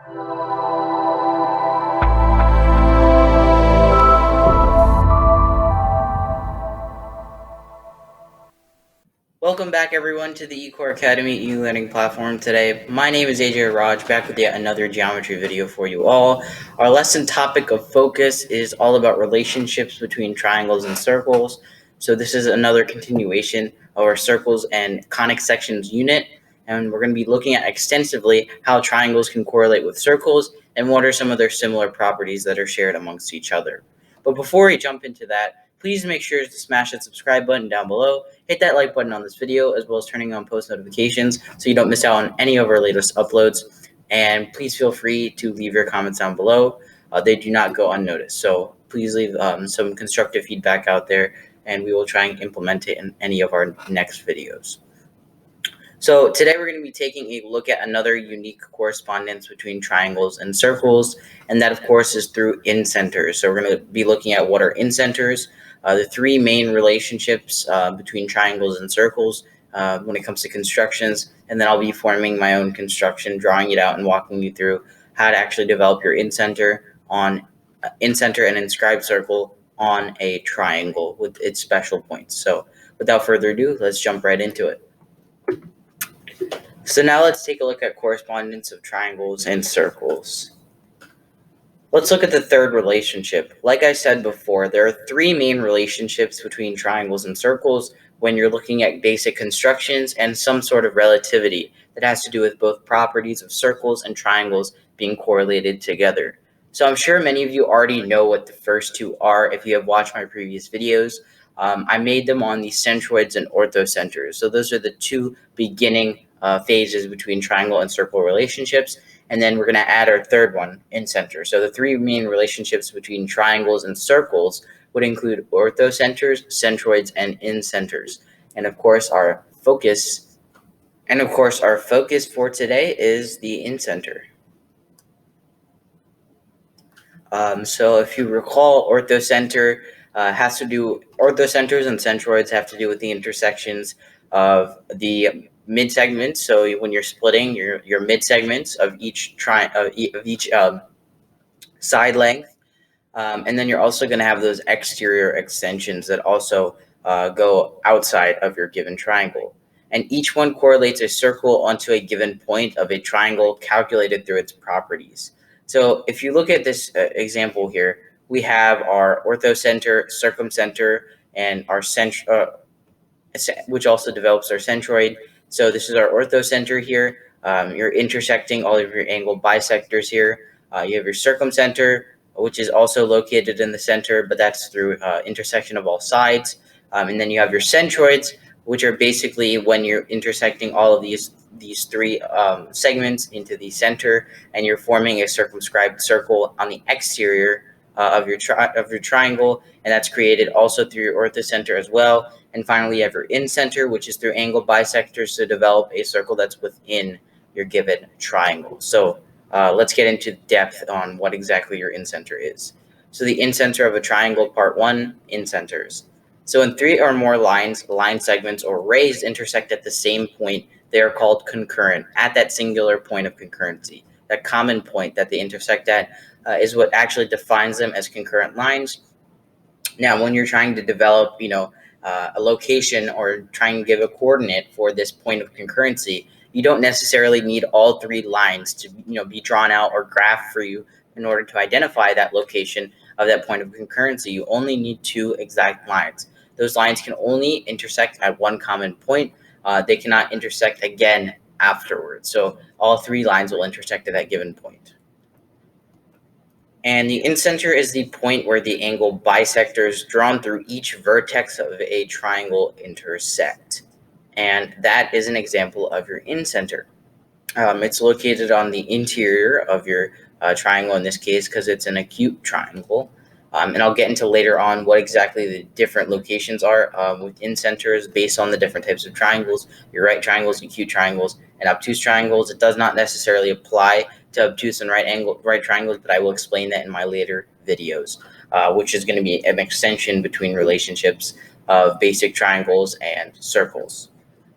Welcome back, everyone, to the eCoreAcademy e-learning platform. Today, my name is AJay Raj, back with yet another geometry video for you all. Our lesson topic of focus is all about relationships between triangles and circles. So this is another continuation of our circles and conic sections unit, and we're going to be looking at extensively how triangles can correlate with circles and what are some of their similar properties that are shared amongst each other. But before we jump into that, please make sure to smash that subscribe button down below, hit that like button on this video, as well as turning on post notifications so you don't miss out on any of our latest uploads. And please feel free to leave your comments down below. They do not go unnoticed. So please leave some constructive feedback out there, and we will try and implement it in any of our next videos. So today we're going to be taking a look at another unique correspondence between triangles and circles, and that of course is through incenters. So we're going to be looking at what are incenters, the three main relationships between triangles and circles when it comes to constructions, and then I'll be forming my own construction, drawing it out and walking you through how to actually develop your incenter and inscribed circle on a triangle with its special points. So without further ado, let's jump right into it. So now let's take a look at correspondence of triangles and circles. Let's look at the third relationship. Like I said before, there are three main relationships between triangles and circles when you're looking at basic constructions and some sort of relativity that has to do with both properties of circles and triangles being correlated together. So I'm sure many of you already know what the first two are if you have watched my previous videos. I made them on the centroids and orthocenters. So those are the two beginning phases between triangle and circle relationships. And then we're going to add our third one, incenter. So the three main relationships between triangles and circles would include orthocenters, centroids, and incenters. And of course, our focus for today is the incenter. So if you recall, orthocenters and centroids have to do with the intersections of the mid segments. So when you're splitting your mid segments of each side length, and then you're also going to have those exterior extensions that also go outside of your given triangle. And each one correlates a circle onto a given point of a triangle calculated through its properties. So if you look at this example here, we have our orthocenter, circumcenter, and our which also develops our centroid. So this is our orthocenter here. You're intersecting all of your angle bisectors here. You have your circumcenter, which is also located in the center, but that's through intersection of all sides. And then you have your centroids, which are basically when you're intersecting all of these three segments into the center, and you're forming a circumscribed circle on the exterior of your triangle, and that's created also through your orthocenter as well. And finally, you have your incenter, which is through angle bisectors to develop a circle that's within your given triangle. So let's get into depth on what exactly your incenter is. So the incenter of a triangle, part one, incenters. So when three or more line segments or rays intersect at the same point, they are called concurrent at that singular point of concurrency. That common point that they intersect at is what actually defines them as concurrent lines. Now, when you're trying to develop, a location or trying to give a coordinate for this point of concurrency, you don't necessarily need all three lines to, be drawn out or graphed for you in order to identify that location of that point of concurrency. You only need two exact lines. Those lines can only intersect at one common point. They cannot intersect again afterwards. So all three lines will intersect at that given point. And the incenter is the point where the angle bisectors drawn through each vertex of a triangle intersect. And that is an example of your incenter. It's located on the interior of your triangle in this case because it's an acute triangle. And I'll get into later on what exactly the different locations are with incenters based on the different types of triangles, your right triangles, acute triangles, and obtuse triangles. It does not necessarily apply to obtuse and right triangles, but I will explain that in my later videos, which is going to be an extension between relationships of basic triangles and circles.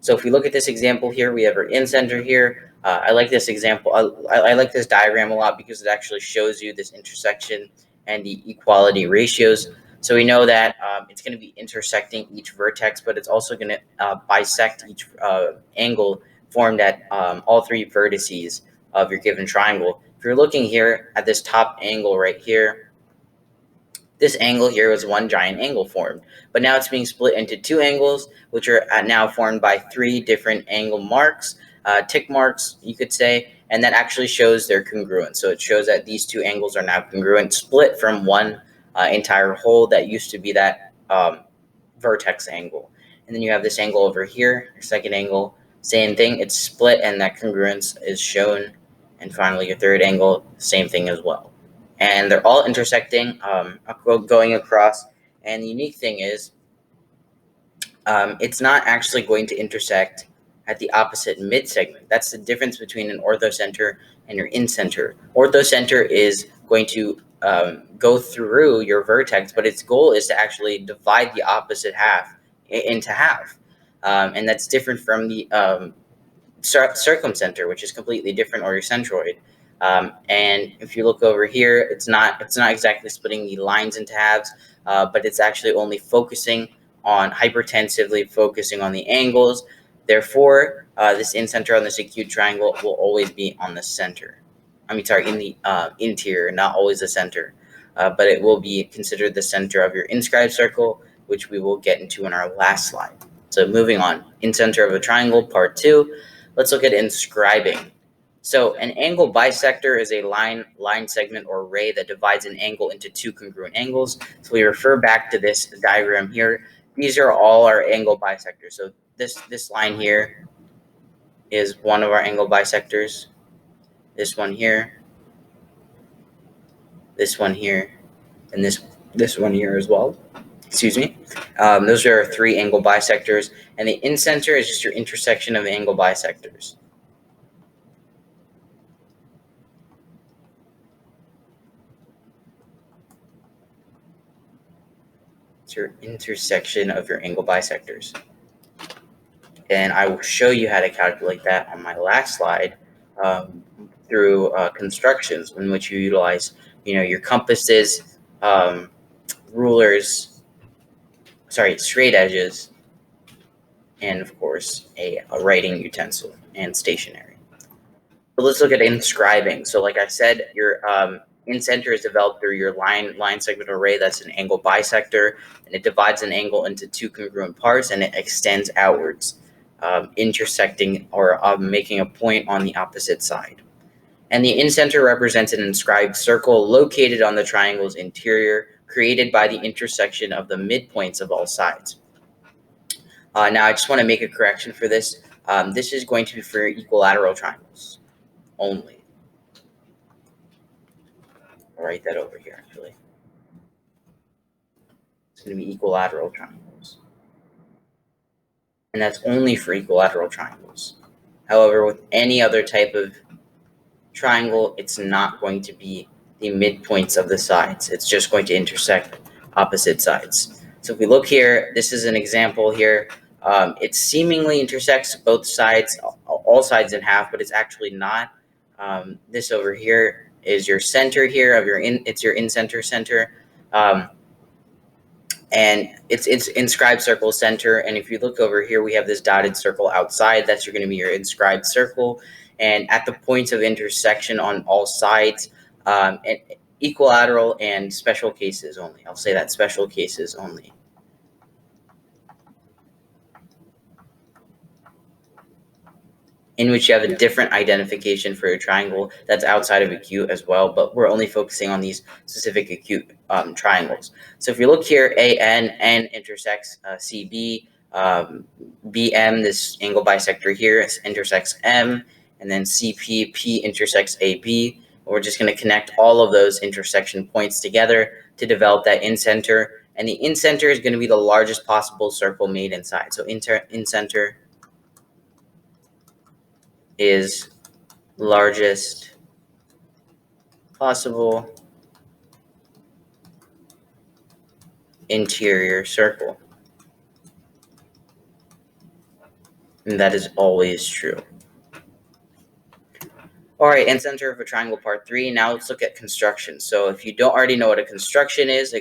So if we look at this example here, we have our incenter here. I like this example. I like this diagram a lot because it actually shows you this intersection and the equality ratios. So we know that it's going to be intersecting each vertex, but it's also going to bisect each angle formed at all three vertices of your given triangle. If you're looking here at this top angle right here, this angle here was one giant angle formed, but now it's being split into two angles, which are now formed by three different angle marks, tick marks, you could say, and that actually shows their congruence. So it shows that these two angles are now congruent, split from one entire whole that used to be that vertex angle. And then you have this angle over here, your second angle, same thing, it's split and that congruence is shown. And finally, your third angle, same thing as well. And they're all intersecting, going across. And the unique thing is, it's not actually going to intersect at the opposite mid-segment. That's the difference between an orthocenter and your incenter. Orthocenter is going to go through your vertex, but its goal is to actually divide the opposite half into half. And that's different from the circumcenter, which is completely different, or your centroid. And if you look over here, it's not exactly splitting the lines into halves, but it's actually only focusing on hypertensively focusing on the angles. Therefore, this incenter on this acute triangle will always be on the center. In the interior, not always the center, but it will be considered the center of your inscribed circle, which we will get into in our last slide. So moving on, incenter of a triangle, part 2. Let's look at inscribing. So an angle bisector is a line segment, or ray that divides an angle into two congruent angles. So we refer back to this diagram here. These are all our angle bisectors. So this line here is one of our angle bisectors. This one here, this one here, and this one here as well. Excuse me. Those are our three angle bisectors, and the incenter is just your intersection of angle bisectors. It's your intersection of your angle bisectors. And I will show you how to calculate that on my last slide through constructions in which you utilize, your compasses, rulers, straight edges, and of course a writing utensil and stationery. So let's look at inscribing. So like I said, your incenter is developed through your line segment array. That's an angle bisector, and it divides an angle into two congruent parts, and it extends outwards, intersecting or making a point on the opposite side. And the incenter represents an inscribed circle located on the triangle's interior, created by the intersection of the midpoints of all sides. Now, I just want to make a correction for this. This is going to be for equilateral triangles only. I'll write that over here, actually. It's going to be equilateral triangles. And that's only for equilateral triangles. However, with any other type of triangle, it's not going to be the midpoints of the sides. It's just going to intersect opposite sides. So if we look here, this is an example here. It seemingly intersects both sides, all sides in half, but it's actually not. This over here is your center here of it's your incenter center. And it's inscribed circle center. And if you look over here, we have this dotted circle outside. That's going to be your inscribed circle. And at the points of intersection on all sides, equilateral and special cases only. I'll say that, special cases only. In which you have a different identification for a triangle that's outside of acute as well, but we're only focusing on these specific acute triangles. So if you look here, N intersects CB, BM, this angle bisector here, intersects M, and then CP, P intersects AB. We're just going to connect all of those intersection points together to develop that incenter. And the incenter is going to be the largest possible circle made inside. So incenter is largest possible interior circle. And that is always true. All right, Incenter for triangle part 3. Now let's look at construction. So if you don't already know what a construction is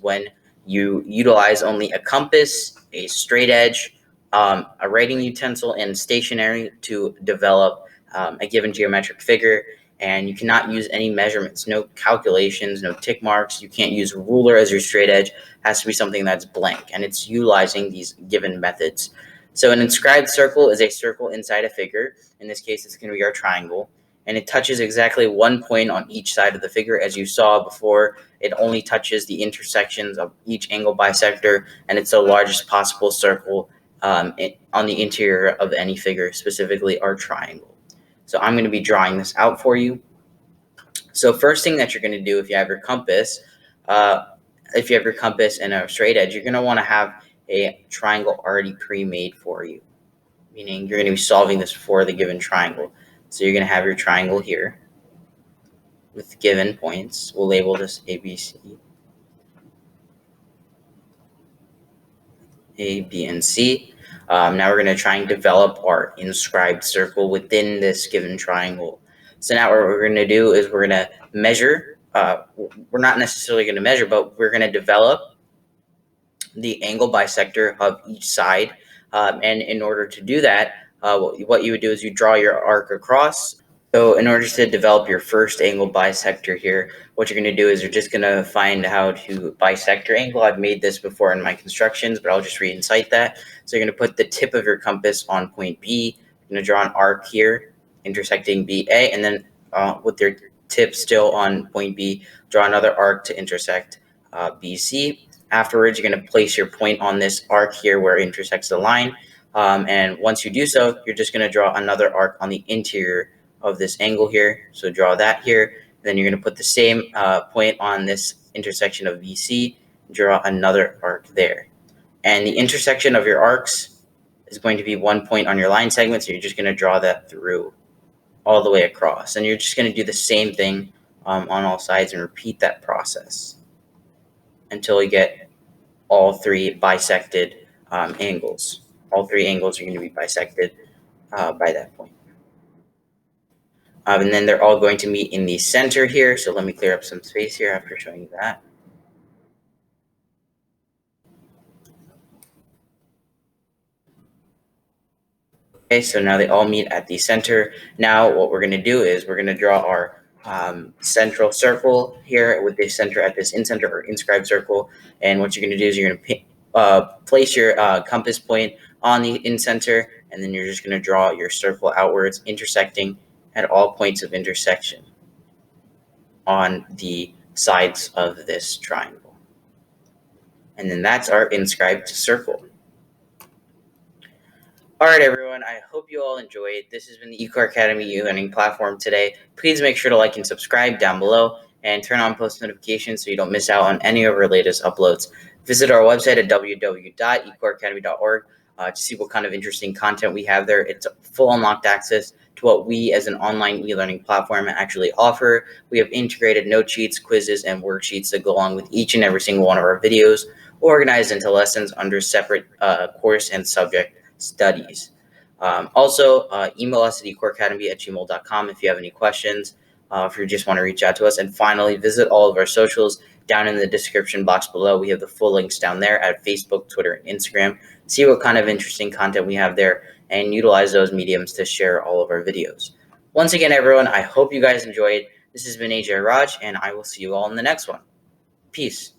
when you utilize only a compass, a straight edge, a writing utensil, and stationery to develop a given geometric figure. And you cannot use any measurements, no calculations, no tick marks. You can't use a ruler as your straight edge. It has to be something that's blank, and it's utilizing these given methods. So an inscribed circle is a circle inside a figure. In this case, it's going to be our triangle. And it touches exactly one point on each side of the figure. As you saw before, it only touches the intersections of each angle bisector, and it's the largest possible circle on the interior of any figure, specifically our triangle. So I'm going to be drawing this out for you. So first thing that you're going to do if you have your compass, and a straight edge, you're going to want to have a triangle already pre-made for you, meaning you're going to be solving this for the given triangle. So you're going to have your triangle here with given points. We'll label this A, B, C, A, B, and C. Now we're going to try and develop our inscribed circle within this given triangle. So now what we're going to do is we're going to measure. We're not necessarily going to measure, but we're going to develop the angle bisector of each side. And in order to do that, what you would do is you draw your arc across. So in order to develop your first angle bisector here, what you're going to do is you're just going to find how to bisect your angle. I've made this before in my constructions, but I'll just reincite that. So you're going to put the tip of your compass on point B. You're going to draw an arc here intersecting BA, and then with your tip still on point B, draw another arc to intersect BC. Afterwards, you're going to place your point on this arc here where it intersects the line. And once you do so, you're just going to draw another arc on the interior of this angle here. So draw that here. Then you're going to put the same point on this intersection of BC, draw another arc there. And the intersection of your arcs is going to be one point on your line segment. So you're just going to draw that through all the way across. And you're just going to do the same thing on all sides and repeat that process until you get all three bisected angles. All three angles are going to be bisected by that point. And then they're all going to meet in the center here. So let me clear up some space here after showing you that. Okay, so now they all meet at the center. Now what we're going to do is we're going to draw our central circle here with the center at this incenter or inscribed circle. And what you're going to do is you're going to place your compass point on the incenter, and then you're just going to draw your circle outwards, intersecting at all points of intersection on the sides of this triangle. And then that's our inscribed circle. All right, everyone, I hope you all enjoyed. This has been the eCoreAcademy e-learning platform today. Please make sure to like and subscribe down below and turn on post notifications so you don't miss out on any of our latest uploads. Visit our website at www.ecoreacademy.org to see what kind of interesting content we have there. It's full unlocked access to what we as an online e-learning platform actually offer. We have integrated note sheets, quizzes, and worksheets that go along with each and every single one of our videos, organized into lessons under separate course and subject studies. Also, email us at eCoreAcademy@gmail.com if you have any questions, if you just want to reach out to us. And finally, visit all of our socials down in the description box below. We have the full links down there at Facebook, Twitter, and Instagram. See what kind of interesting content we have there and utilize those mediums to share all of our videos. Once again, everyone, I hope you guys enjoyed. This has been AJay Raj, and I will see you all in the next one. Peace.